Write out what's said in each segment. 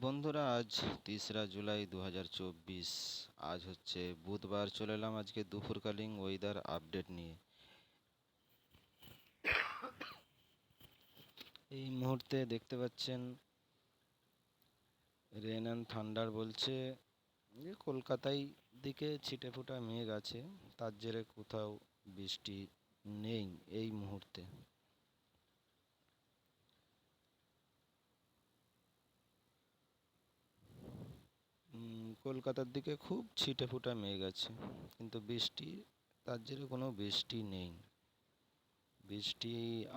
বন্ধুরা, আজ ৩রা জুলাই ২০২৪। আজ হচ্ছে বুধবার। চলে এলাম আজকে দুপুরকালীন ওয়েদার আপডেট নিয়ে। এই মুহূর্তে দেখতে পাচ্ছেন রেন অ্যান্ড থান্ডার বলছে যে কলকাতায় দিকে ছিটেফোঁটা মেঘ আছে, তার জেরে কোথাও বৃষ্টি নেই এই মুহূর্তে। কলকাতার দিকে খুব ছিটেফোঁটা মেঘ আছে, কিন্তু বৃষ্টি, তার জেরে কোনো বৃষ্টি নেই। বৃষ্টি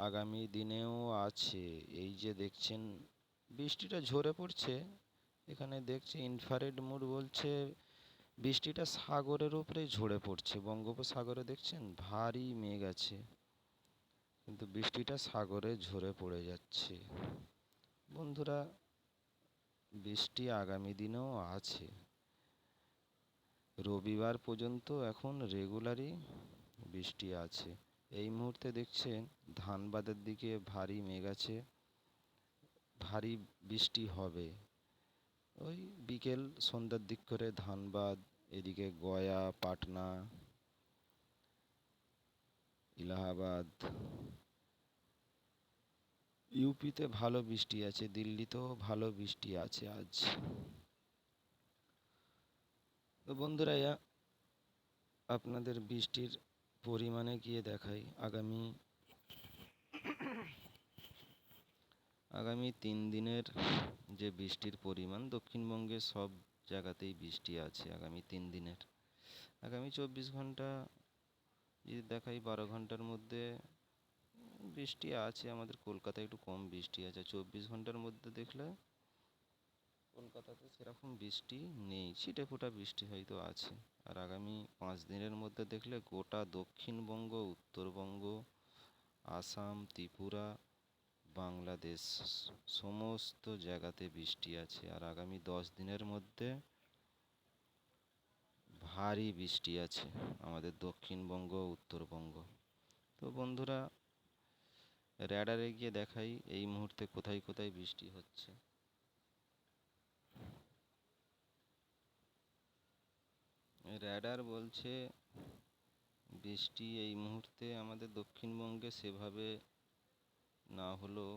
আগামী দিনেও আছে। এই যে দেখছেন বৃষ্টিটা ঝরে পড়ছে, এখানে দেখছি ইনফ্রারেড মোড বলছে বৃষ্টিটা সাগরের উপরেই ঝরে পড়ছে। বঙ্গোপসাগরে দেখছেন ভারী মেঘ আছে, কিন্তু বৃষ্টিটা সাগরে ঝরে পড়ে যাচ্ছে। বন্ধুরা, বৃষ্টি আগামী দিনেও আছে। রবিবার পর্যন্ত এখন রেগুলারই বৃষ্টি আছে। এই মুহূর্তে দেখছেন ধানবাদের দিকে ভারী মেঘ আছে, ভারী বৃষ্টি হবে। ওই বিকেল সন্ধ্যার দিক করে ধানবাদ, এদিকে গয়া, পাটনা, ইলাহাবাদ, ইউপিতে ভালো বৃষ্টি আছে, দিল্লিতেও ভালো বৃষ্টি আছে আজ। তো বন্ধুরা, আপনাদের বৃষ্টির পরিমাণে গিয়ে দেখাই। আগামী 3 দিনের যে বৃষ্টির পরিমাণ, দক্ষিণবঙ্গে সব জায়গাতেই বৃষ্টি আছে আগামী 3 দিনের। আগামী 24 ঘন্টা যদি দেখাই, 12 ঘন্টার মধ্যে বৃষ্টি আছে। আমাদের কলকাতায় একটু কম বৃষ্টি আছে। 24 ঘন্টার মধ্যে দেখলে কলকাতাতে সেরকম বৃষ্টি নেই, ছিটেফোঁটা বৃষ্টি হয়তো আছে। আর আগামী 5 দিনের মধ্যে দেখলে গোটা দক্ষিণবঙ্গ, উত্তরবঙ্গ, আসাম, ত্রিপুরা, বাংলাদেশ সমস্ত জায়গাতে বৃষ্টি আছে। আর আগামী 10 দিনের মধ্যে ভারী বৃষ্টি আছে আমাদের দক্ষিণবঙ্গ, উত্তরবঙ্গ। তো বন্ধুরা, র্যাডারে গিয়ে দেখাই এই মুহূর্তে কোথায় কোথায় বৃষ্টি হচ্ছে। র্যাডার বলছে বৃষ্টি এই মুহূর্তে আমাদের দক্ষিণবঙ্গে সেভাবে না হলেও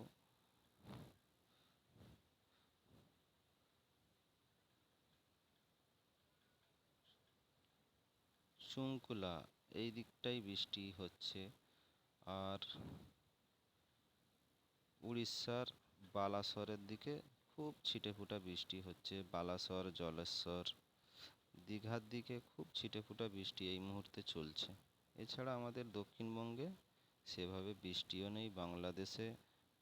শৃঙ্খলা এই দিকটাই বৃষ্টি হচ্ছে। আর উড়িষ্যার বালাসরের দিকে খুব ছিটেফোঁটা বৃষ্টি হচ্ছে। বালাসর, জলেশ্বর, দীঘার দিকে খুব ছিটেফোঁটা বৃষ্টি এই মুহূর্তে চলছে। এছাড়া আমাদের দক্ষিণবঙ্গে সেভাবে বৃষ্টিও নেই। বাংলাদেশে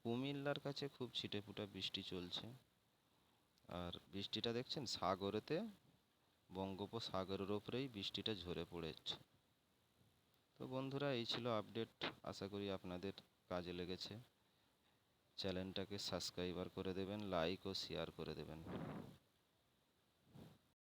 কুমিল্লার কাছে খুব ছিটেফোঁটা বৃষ্টি চলছে। আর বৃষ্টিটা দেখছেন সাগরেতে, বঙ্গোপসাগরের ওপরেই বৃষ্টিটা ঝরে পড়েছে। তো বন্ধুরা, এই ছিল আপডেট। আশা করি আপনাদের কাজে লেগেছে। চ্যানেলটাকে সাবস্ক্রাইবার করে দেবেন, লাইক ও শেয়ার করে দেবেন।